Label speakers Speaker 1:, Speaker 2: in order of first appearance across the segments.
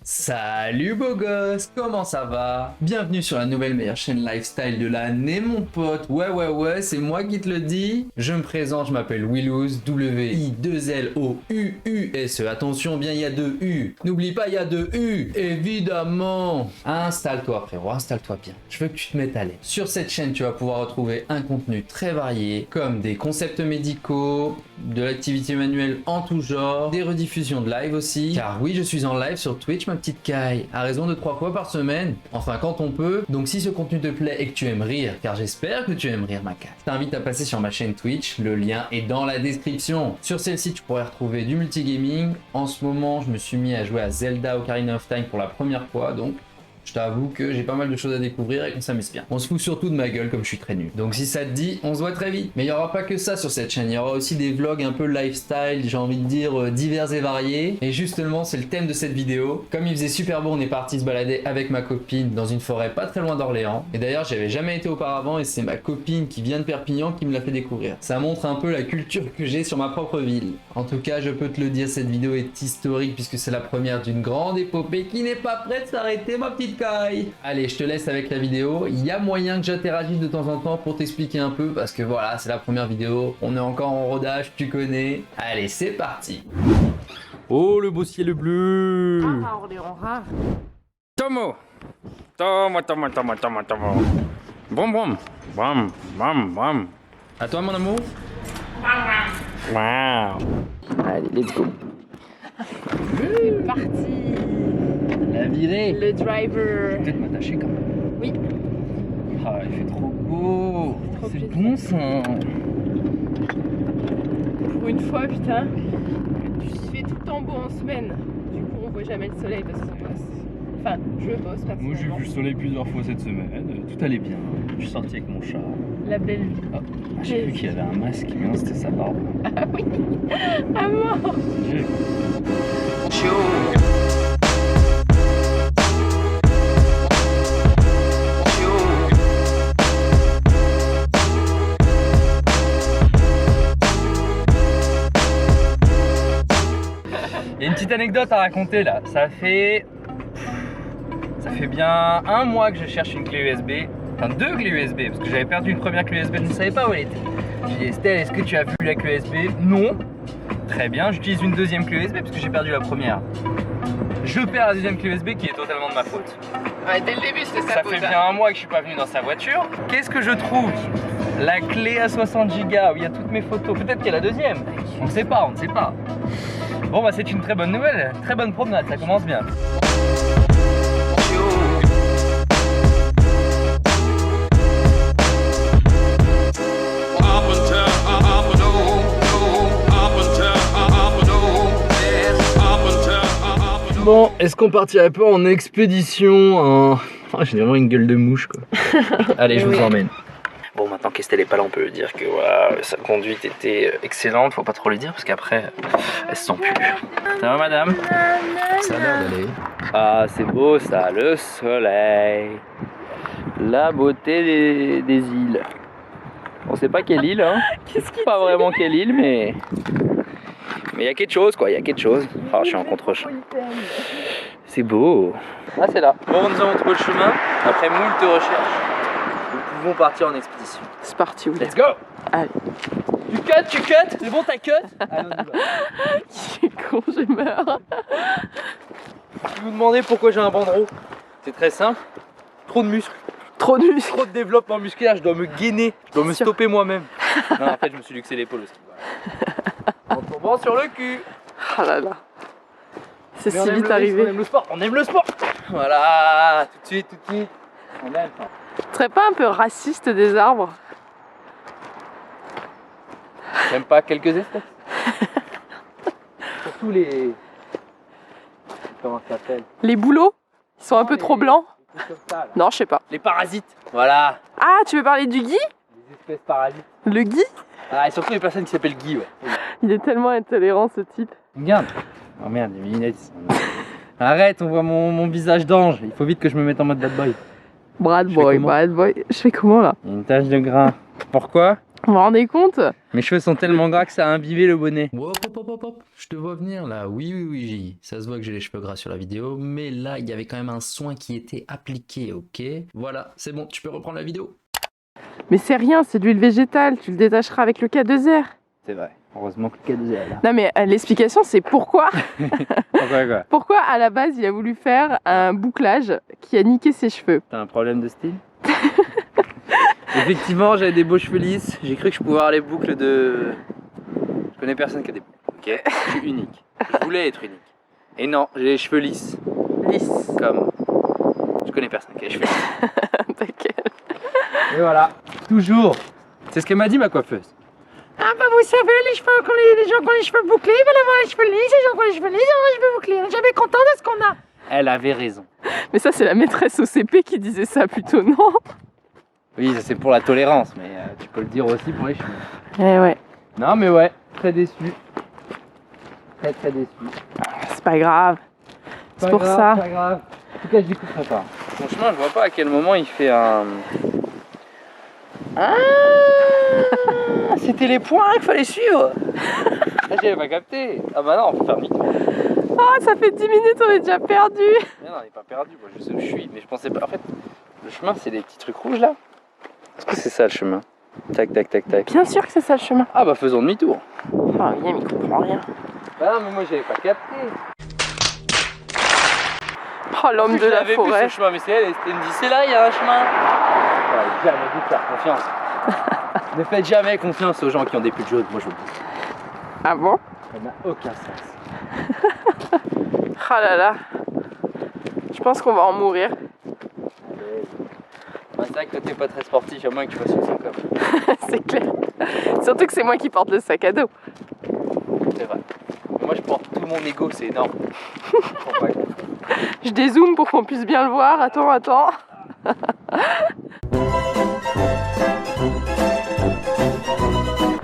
Speaker 1: Salut beau gosse, comment ça va? Bienvenue sur la nouvelle meilleure chaîne lifestyle de l'année mon pote. Ouais, c'est moi qui te le dis. Je me présente, je m'appelle Willouz, W-I-2-L-O-U-U-S-E. Attention, bien il y a deux U. N'oublie pas, il y a deux U, évidemment. Installe-toi frérot, installe-toi bien. Je veux que tu te mettes à l'aise. Sur cette chaîne, tu vas pouvoir retrouver un contenu très varié, comme des concepts médicaux, de l'activité manuelle en tout genre, des rediffusions de live aussi. Car oui, je suis en live sur Twitch, ma petite Kai, à raison de 3 fois par semaine, enfin quand on peut. Donc si ce contenu te plaît et que tu aimes rire, car j'espère que tu aimes rire ma Kai, je t'invite à passer sur ma chaîne Twitch, le lien est dans la description. Sur celle-ci tu pourrais retrouver du multigaming. En ce moment je me suis mis à jouer à Zelda Ocarina of Time pour la première fois, donc je t'avoue que j'ai pas mal de choses à découvrir et qu'on s'amuse bien. On se fout surtout de ma gueule comme je suis très nul. Donc si ça te dit, on se voit très vite. Mais il n'y aura pas que ça sur cette chaîne, il y aura aussi des vlogs un peu lifestyle, j'ai envie de dire divers et variés. Et justement, c'est le thème de cette vidéo. Comme il faisait super beau, on est parti se balader avec ma copine dans une forêt pas très loin d'Orléans. Et d'ailleurs, j'avais jamais été auparavant et c'est ma copine qui vient de Perpignan qui me l'a fait découvrir. Ça montre un peu la culture que j'ai sur ma propre ville. En tout cas, je peux te le dire, cette vidéo est historique puisque c'est la première d'une grande épopée qui n'est pas prête de s'arrêter, ma petite Kai. Allez, je te laisse avec la vidéo. Il y a moyen que j'interagisse de temps en temps pour t'expliquer un peu parce que voilà, c'est la première vidéo. On est encore en rodage, tu connais. Allez, c'est parti.
Speaker 2: Oh, le beau ciel bleu.
Speaker 3: Ah, Orléans rare.
Speaker 2: Tomo. Tomo. Brom brom. Bram, bram, bram.
Speaker 1: À toi, mon amour.
Speaker 2: Wow. Allez, let's go.
Speaker 3: C'est parti.
Speaker 1: La virée.
Speaker 3: Le driver.
Speaker 1: Peut-être m'attacher quand même.
Speaker 3: Oui.
Speaker 1: Ah, il fait trop beau.
Speaker 3: Trop
Speaker 1: C'est
Speaker 3: plaisir.
Speaker 1: bon ça.
Speaker 3: Pour une fois, putain, je fais tout le temps beau en semaine. Du coup, on voit jamais le soleil parce qu'on bosse. Enfin, je bosse personnellement.
Speaker 4: Moi j'ai vu le soleil plusieurs fois cette semaine, tout allait bien. Je suis sorti avec mon chat.
Speaker 3: La belle vie.
Speaker 4: Ah, j'ai vu qu'il y avait un masque, mais non c'était sa barbe.
Speaker 3: Ah oui. À mort.
Speaker 4: Il y a une petite anecdote à raconter là. Ça fait bien un mois que je cherche une clé USB. Enfin 2 clés USB, parce que j'avais perdu une première clé USB, je ne savais pas où elle était. J'ai dit Estelle, est-ce que tu as vu la clé USB? Non. Très bien, j'utilise une deuxième clé USB parce que j'ai perdu la première. Je perds la deuxième clé USB qui est totalement de ma faute.
Speaker 3: Ouais, dès le début, c'était
Speaker 4: Ça fait bien un mois que je suis pas venu dans sa voiture. Qu'est-ce que je trouve? La clé à 60 Go où il y a toutes mes photos. Peut-être qu'il y a la deuxième. On ne sait pas, on ne sait pas. Bon bah c'est une très bonne nouvelle, très bonne promenade, ça commence bien. Bon, est-ce qu'on partirait pas en expédition j'ai vraiment une gueule de mouche quoi. Allez, je vous emmène. Bon, maintenant qu'Estelle est pas là, on peut dire que voilà, sa conduite était excellente. Faut pas trop le dire parce qu'après, elle se sent plus. Ça va, madame?
Speaker 1: Ça a l'air d'aller.
Speaker 4: Ah, c'est beau ça, le soleil. La beauté des îles. On sait pas quelle île, hein. Pas vraiment quelle île, mais il y a quelque chose quoi, il y a quelque chose. Ah, je suis en contre-champ. C'est beau. Ah, c'est là. Bon, nous avons trouvé le chemin. Après moult recherches, nous pouvons partir en expédition.
Speaker 3: C'est parti, oui.
Speaker 4: Let's go!
Speaker 3: Allez.
Speaker 4: Tu cut? C'est bon, t'as cut? Allez, on y va.
Speaker 3: Qui est con, je meurs.
Speaker 4: Si vous demandez pourquoi j'ai un bandeau, c'est très simple. Trop de muscles,
Speaker 3: Trop de muscles.
Speaker 4: trop de développement musculaire, je dois me gainer, je dois me
Speaker 3: Sûr.
Speaker 4: stopper moi-même. Non, en fait, je me suis luxé l'épaule aussi. En tombant sur le cul.
Speaker 3: Ah là là. C'est
Speaker 4: Mais on
Speaker 3: si
Speaker 4: aime
Speaker 3: vite
Speaker 4: le risque,
Speaker 3: arrivé.
Speaker 4: On aime le sport, on aime le sport. Voilà, tout de suite, tout de suite. On aime.
Speaker 3: Tu serais pas un peu raciste des arbres?
Speaker 4: J'aime pas quelques espèces. Surtout les... Comment ça s'appelle?
Speaker 3: Les bouleaux? Ils sont un peu trop blancs?
Speaker 4: les trucs comme ça, là.
Speaker 3: Non, je sais pas.
Speaker 4: Les parasites. Voilà,
Speaker 3: Ah, tu veux parler du Guy?
Speaker 4: les espèces parasites.
Speaker 3: Le Guy?
Speaker 4: Ah, et surtout les personnes qui s'appellent Guy, ouais.
Speaker 3: Il est tellement intolérant, ce type.
Speaker 4: Regarde. Oh merde, mes lunettes. Arrête, on voit mon visage d'ange. Il faut vite que je me mette en mode bad boy.
Speaker 3: Brad
Speaker 4: Je fais
Speaker 3: boy,
Speaker 4: comment
Speaker 3: bad boy. Je fais comment là?
Speaker 4: Il y a une tache de gras. Pourquoi?
Speaker 3: Vous vous rendez compte?
Speaker 4: Mes cheveux sont tellement gras que ça a imbibé le bonnet.
Speaker 1: Hop, hop, hop, hop, hop. Je te vois venir là. Oui, oui, oui, J. Ça se voit que j'ai les cheveux gras sur la vidéo. Mais là, il y avait quand même un soin qui était appliqué, ok? Voilà, c'est bon, tu peux reprendre la vidéo.
Speaker 3: Mais c'est rien, c'est de l'huile végétale, tu le détacheras avec le K2R.
Speaker 4: C'est vrai. Heureusement que le K2R est là.
Speaker 3: Non mais l'explication c'est pourquoi
Speaker 4: Pourquoi quoi?
Speaker 3: pourquoi à la base il a voulu faire un bouclage qui a niqué ses cheveux.
Speaker 4: T'as un problème de style? Effectivement, j'avais des beaux cheveux lisses. J'ai cru que je pouvais avoir les boucles de... Je connais personne qui a des boucles. Ok, je suis unique. Je voulais être unique. Et non, j'ai les cheveux lisses.
Speaker 3: Lisse.
Speaker 4: Comme... Je connais personne qui a les cheveux lisses.
Speaker 3: T'inquiète.
Speaker 4: Et voilà. Toujours. C'est ce qu'elle m'a dit ma coiffeuse.
Speaker 3: Ah bah vous savez, les gens qui ont les cheveux bouclés, ils veulent avoir les cheveux lisses, les gens qui ont les cheveux lisses, ils ont les cheveux bouclés. On est jamais content de ce qu'on a.
Speaker 4: Elle avait raison.
Speaker 3: Mais ça c'est la maîtresse au CP qui disait ça plutôt, non?
Speaker 4: Oui, ça c'est pour la tolérance, mais tu peux le dire aussi pour les cheveux.
Speaker 3: Eh ouais.
Speaker 4: Non mais ouais, très déçu. Très très déçu.
Speaker 3: C'est pas grave. C'est
Speaker 4: Pas
Speaker 3: pour
Speaker 4: grave,
Speaker 3: ça.
Speaker 4: Pas grave. En tout cas, je découperai pas. Franchement, je vois pas à quel moment il fait un... Ah, c'était les points qu'il fallait suivre. Ah, j'avais pas capté. Ah bah non, on peut faire demi-tour.
Speaker 3: Oh, ça fait 10 minutes, on est déjà perdu.
Speaker 4: Mais non, on n'est pas perdu. Moi, je sais où je suis, mais je pensais pas. En fait, le chemin, c'est des petits trucs rouges là. Est-ce que c'est ça le chemin? Tac, tac, tac, tac.
Speaker 3: Bien sûr que c'est ça le chemin.
Speaker 4: Ah bah faisons demi-tour.
Speaker 3: Oh, William, il comprend rien.
Speaker 4: Bah non, mais moi, j'avais pas capté.
Speaker 3: Oh, l'homme de la
Speaker 4: J'avais vu
Speaker 3: forêt.
Speaker 4: ce chemin, mais c'est elle me dit c'est là, il y a un chemin. Voilà, jamais dû faire confiance. Ne faites jamais confiance aux gens qui ont des pulls jaunes, moi je vous le dis.
Speaker 3: Ah bon?
Speaker 4: Ça n'a aucun sens.
Speaker 3: Oh là là. Je pense qu'on va en mourir.
Speaker 4: Bah, c'est vrai que toi t'es pas très sportif, à moins que tu fasses une 5 comme.
Speaker 3: C'est clair. Surtout que c'est moi qui porte le sac à dos.
Speaker 4: C'est vrai. Moi je porte tout mon ego, c'est énorme. Faut pas comprendre.
Speaker 3: Je dézoome pour qu'on puisse bien le voir. Attends, attends.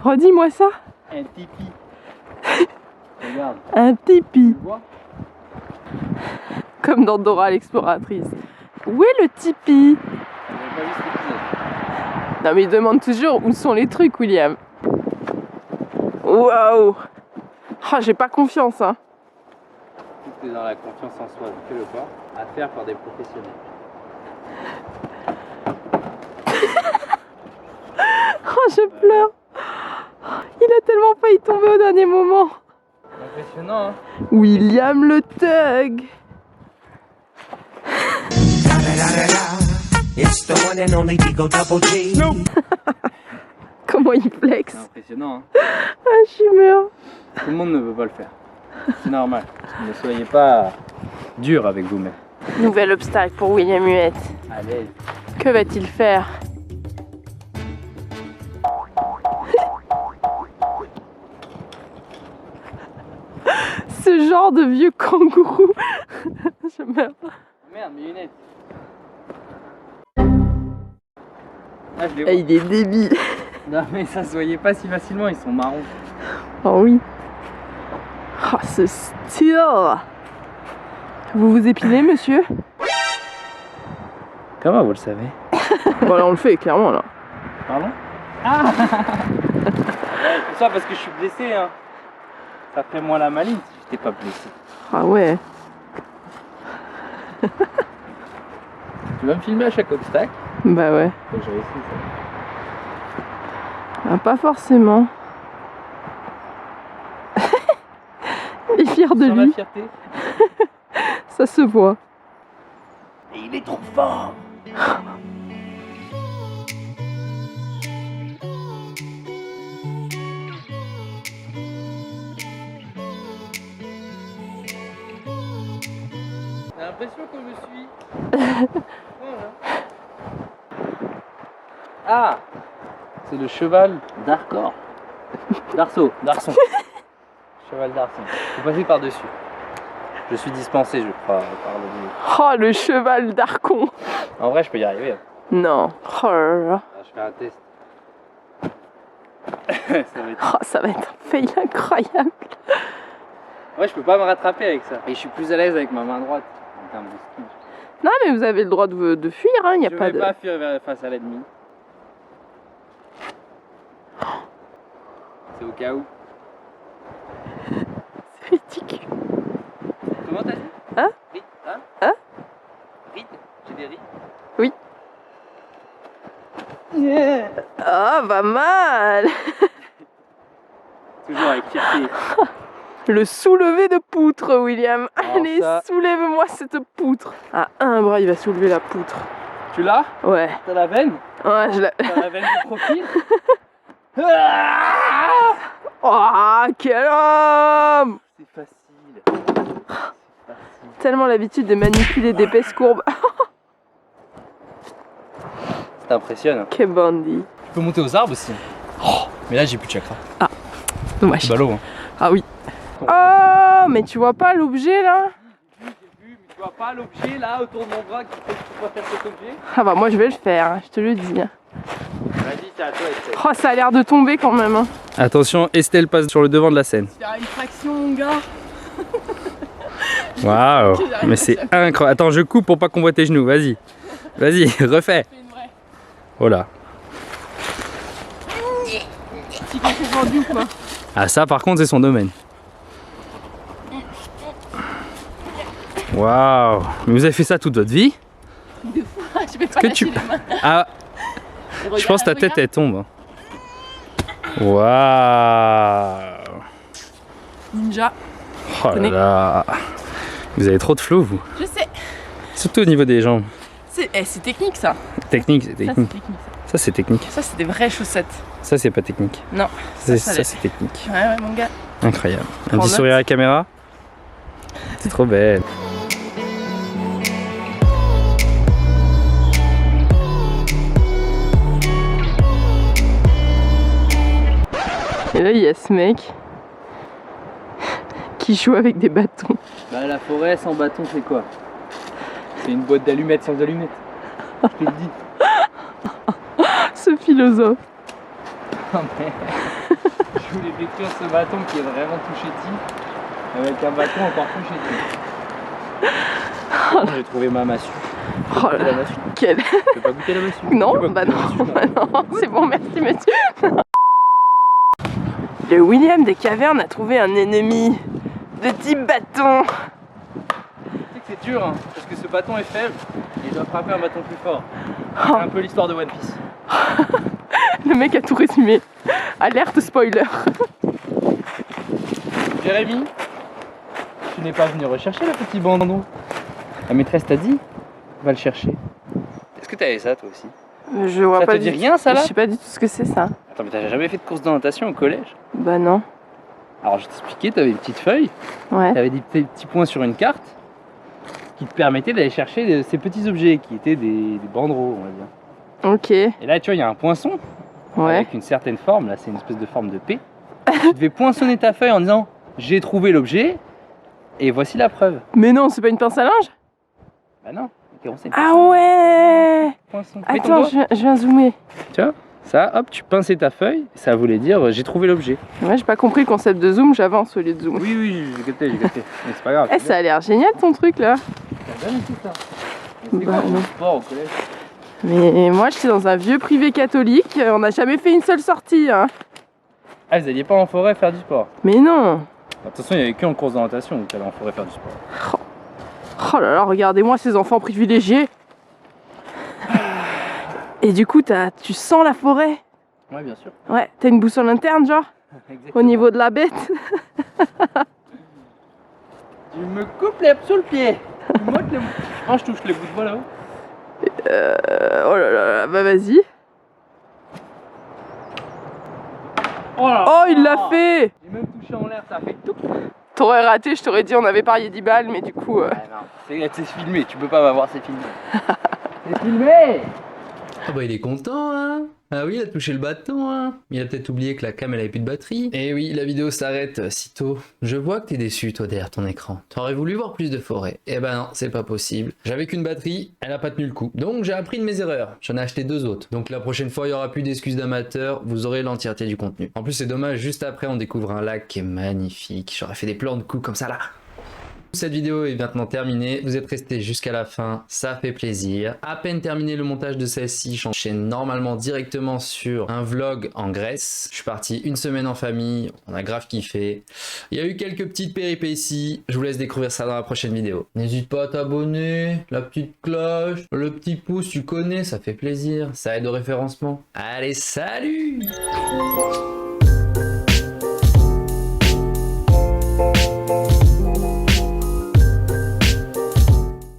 Speaker 3: Redis-moi ça.
Speaker 4: Un tipi. Regarde,
Speaker 3: Un tipi.
Speaker 4: tu vois?
Speaker 3: Comme dans Dora l'exploratrice. Où est le tipi?
Speaker 4: J'avais pas vu cet épisode.
Speaker 3: Non mais il demande toujours où sont les trucs, William. Waouh. Oh, j'ai pas confiance, hein.
Speaker 4: Tout est dans la confiance en soi, donc fais-le pas. À faire par des professionnels.
Speaker 3: Oh, je pleure. Il a tellement failli tomber au dernier moment.
Speaker 4: Impressionnant, hein?
Speaker 3: William le Thug.
Speaker 5: It's the one and only Digo Double G.
Speaker 3: Comment il flex.
Speaker 4: C'est impressionnant, hein?
Speaker 3: Ah, je meurs.
Speaker 4: Tout le monde ne veut pas le faire. C'est normal. Ne soyez pas dur avec vous-même.
Speaker 3: Nouvel obstacle pour William Huette.
Speaker 4: Allez.
Speaker 3: Que va-t-il faire? Ce genre de vieux kangourou. Je meurs.
Speaker 4: Merde, mes lunettes. Ah, je les
Speaker 3: Ah,
Speaker 4: vois.
Speaker 3: il est débile.
Speaker 4: Non, mais ça se voyait pas si facilement, ils sont marrons.
Speaker 3: Oh oui. Oh, ce style. Vous vous épilez, monsieur?
Speaker 4: Comment vous le savez?
Speaker 3: Bon, là, on le fait, clairement, là.
Speaker 4: Pardon? Ah ouais, tout ça parce que je suis blessé, hein. Ça ferait moins la maline si j'étais pas blessé.
Speaker 3: Ah ouais.
Speaker 4: Tu vas me filmer à chaque obstacle?
Speaker 3: Bah ouais.
Speaker 4: Faut que je réussisse.
Speaker 3: Ah, pas forcément. Il est fier de
Speaker 4: Sans la
Speaker 3: lui,
Speaker 4: fierté.
Speaker 3: ça se voit.
Speaker 4: Et il est trop fort! J'ai l'impression qu'on me suit. Voilà. Ah! C'est le cheval d'Arcor. D'Arceau, d'Arson. Cheval d'Arson. Faut passer par-dessus. Je suis dispensé, je crois, par le...
Speaker 3: Oh, le cheval d'Arcon.
Speaker 4: En vrai, je peux y arriver. Hein.
Speaker 3: Non. Oh là là.
Speaker 4: Ah, je fais un test. Ça va être...
Speaker 3: Oh, ça va être un fail incroyable.
Speaker 4: Ouais, je peux pas me rattraper avec ça. Et je suis plus à l'aise avec ma main droite en termes de ski.
Speaker 3: Non, mais vous avez le droit de fuir, hein. Il n'y a
Speaker 4: Je
Speaker 3: pas
Speaker 4: vais
Speaker 3: de.
Speaker 4: pas fuir face à l'ennemi. C'est au cas où.
Speaker 3: C'est ridicule.
Speaker 4: Comment t'as dit?
Speaker 3: Hein?
Speaker 4: Riz, hein?
Speaker 3: Hein?
Speaker 4: Riz? J'ai des riz?
Speaker 3: Ah, pas mal.
Speaker 4: Toujours avec fierté.
Speaker 3: Le soulevé de poutre, William.
Speaker 4: Alors
Speaker 3: Allez,
Speaker 4: ça-
Speaker 3: soulève-moi cette poutre. À un bras, il va soulever la poutre.
Speaker 4: Tu l'as?
Speaker 3: Ouais.
Speaker 4: T'as la veine?
Speaker 3: Ouais, je la...
Speaker 4: T'as la veine du profil?
Speaker 3: Oh, quel homme!
Speaker 4: C'est facile.
Speaker 3: Tellement l'habitude de manipuler d'épaisses courbes.
Speaker 4: C'est impressionnant.
Speaker 3: Que bandit.
Speaker 4: Tu peux monter aux arbres aussi. Mais là, j'ai plus de chakra.
Speaker 3: Dommage.
Speaker 4: C'est ballot, hein.
Speaker 3: Ah oui. Oh, mais tu vois pas l'objet là?
Speaker 4: J'ai vu, mais tu vois pas l'objet là autour de mon bras qui fait que tu peux faire cet objet?
Speaker 3: Ah bah moi je vais le faire, hein, je te le dis.
Speaker 4: Vas-y, c'est à toi, Estelle.
Speaker 3: Oh, ça a l'air de tomber quand même. Hein.
Speaker 4: Attention, Estelle passe sur le devant de la scène.
Speaker 3: Faire une traction, mon gars.
Speaker 4: Waouh, mais c'est incroyable. Attends, je coupe pour pas qu'on voit tes genoux. Vas-y, vas-y, refais.
Speaker 3: Fais une vraie.
Speaker 4: Oh là.
Speaker 3: Tu t'es fait vendu ou quoi?
Speaker 4: Ah, ça, par contre, c'est son domaine. Waouh, mais vous avez fait ça toute votre vie?
Speaker 3: Je vais pas
Speaker 4: que
Speaker 3: lâcher
Speaker 4: tu-
Speaker 3: les mains.
Speaker 4: Ah, je pense que ta tête elle tombe. Waouh.
Speaker 3: Ninja.
Speaker 4: Oh là
Speaker 3: Tenez.
Speaker 4: là. Vous avez trop de flow, vous.
Speaker 3: Je sais.
Speaker 4: Surtout au niveau des jambes.
Speaker 3: C'est technique ça.
Speaker 4: Technique, c'est
Speaker 3: Ça c'est
Speaker 4: technique.
Speaker 3: technique.
Speaker 4: Ça, c'est technique.
Speaker 3: Ça c'est des vraies chaussettes.
Speaker 4: Ça, c'est pas technique.
Speaker 3: Non.
Speaker 4: Ça,
Speaker 3: ça l'est.
Speaker 4: c'est technique.
Speaker 3: Ouais ouais mon gars.
Speaker 4: Incroyable. Un
Speaker 3: Prends
Speaker 4: petit
Speaker 3: note.
Speaker 4: sourire à la caméra. C'est trop belle.
Speaker 3: Et là il y a ce mec qui joue avec des bâtons.
Speaker 4: Bah, la forêt sans bâton, c'est quoi? C'est une boîte d'allumettes sans allumettes. Je te le dis.
Speaker 3: Ce philosophe.
Speaker 4: Oh, mais je voulais décrire ce bâton qui est vraiment tout chétif avec un bâton encore plus chétif. J'ai trouvé ma massue.
Speaker 3: Oh là
Speaker 4: La
Speaker 3: là.
Speaker 4: massue.
Speaker 3: Quel...
Speaker 4: Tu peux pas goûter la massue?
Speaker 3: Non,
Speaker 4: Tu peux
Speaker 3: bah
Speaker 4: pas goûter
Speaker 3: non,
Speaker 4: la massue,
Speaker 3: bah non, c'est bon, merci monsieur. Le William des cavernes a trouvé un ennemi de 10 bâtons.
Speaker 4: Tu sais que c'est dur, hein, parce que ce bâton est faible et il doit frapper un bâton plus fort. C'est un peu l'histoire de One Piece.
Speaker 3: Le mec a tout résumé. Alerte spoiler.
Speaker 4: Jérémy, tu n'es pas venu rechercher le petit bandeau. La maîtresse t'a dit, va le chercher. Est-ce que t'avais ça toi aussi?
Speaker 3: Je vois
Speaker 4: Ça
Speaker 3: pas
Speaker 4: te dit rien, ça, là?
Speaker 3: Je sais pas du tout ce que c'est ça.
Speaker 4: Attends, mais t'as jamais fait de course de natation au collège?
Speaker 3: Bah non.
Speaker 4: Alors je t'expliquais, t'avais une petite feuille,
Speaker 3: Ouais.
Speaker 4: t'avais des petits points sur une carte qui te permettaient d'aller chercher ces petits objets qui étaient des banderoles, on va dire.
Speaker 3: Ok.
Speaker 4: Et là, tu vois, il y a un poinçon
Speaker 3: Ouais.
Speaker 4: avec une certaine forme, là c'est une espèce de forme de P. Tu devais poinçonner ta feuille en disant j'ai trouvé l'objet et voici la preuve.
Speaker 3: Mais non, c'est pas une pince à linge?
Speaker 4: Bah non, ok, on sait.
Speaker 3: Ah ouais.
Speaker 4: Poinçon. Mets ton
Speaker 3: Attends,
Speaker 4: doigt.
Speaker 3: je viens zoomer.
Speaker 4: Tu vois, ça, hop, tu pinçais ta feuille, ça voulait dire j'ai trouvé l'objet.
Speaker 3: Ouais, j'ai pas compris le concept de zoom, j'avance au lieu de zoom.
Speaker 4: Oui, oui, j'ai capté, j'ai capté. Mais c'est pas grave.
Speaker 3: Eh, ça a l'air génial ton truc là.
Speaker 4: T'as jamais fait ça. C'est
Speaker 3: Bah,
Speaker 4: quoi
Speaker 3: non.
Speaker 4: le sport au collège?
Speaker 3: Mais moi j'étais dans un vieux privé catholique, on n'a jamais fait une seule sortie. Hein.
Speaker 4: Ah, vous alliez pas en forêt faire du sport?
Speaker 3: Mais non.
Speaker 4: Attention, il n'y avait qu'en course d'orientation où tu allais en forêt faire du sport.
Speaker 3: Oh là là, regardez-moi ces enfants privilégiés. Et du coup, tu sens la forêt?
Speaker 4: Ouais, bien sûr.
Speaker 3: Ouais, t'as une boussole interne, genre, au niveau de la bête.
Speaker 4: Tu me coupes l'herbe sous le pied. Tu m'ôtes le... Oh, je touche les bouts de bois là-haut.
Speaker 3: Oh là là, bah vas-y.
Speaker 4: Oh, là
Speaker 3: Oh, il l'a fait.
Speaker 4: J'ai même touché en l'air, ça a fait tout.
Speaker 3: T'aurais raté, je t'aurais dit on avait parié 10 balles, mais du coup...
Speaker 4: Ah non, c'est filmé, tu peux pas m'avoir, c'est filmé. C'est filmé.
Speaker 1: Ah bah il est content, hein. Ah oui, il a touché le bâton, hein. Il a peut-être oublié que la cam elle avait plus de batterie. Et oui, la vidéo s'arrête si tôt. Je vois que t'es déçu toi derrière ton écran. T'aurais voulu voir plus de forêt. Eh ben non, c'est pas possible. J'avais qu'une batterie, elle a pas tenu le coup. Donc j'ai appris de mes erreurs. J'en ai acheté 2 autres. Donc la prochaine fois il y aura plus d'excuses d'amateurs, vous aurez l'entièreté du contenu. En plus c'est dommage, juste après on découvre un lac qui est magnifique. J'aurais fait des plans de coups comme ça là. Cette vidéo est maintenant terminée, vous êtes restés jusqu'à la fin, ça fait plaisir. À peine terminé le montage de celle-ci, j'enchaîne normalement directement sur un vlog en Grèce. Je suis parti une semaine en famille, on a grave kiffé. Il y a eu quelques petites péripéties, je vous laisse découvrir ça dans la prochaine vidéo. N'hésite pas à t'abonner, la petite cloche, le petit pouce, tu connais, ça fait plaisir, ça aide au référencement. Allez, salut!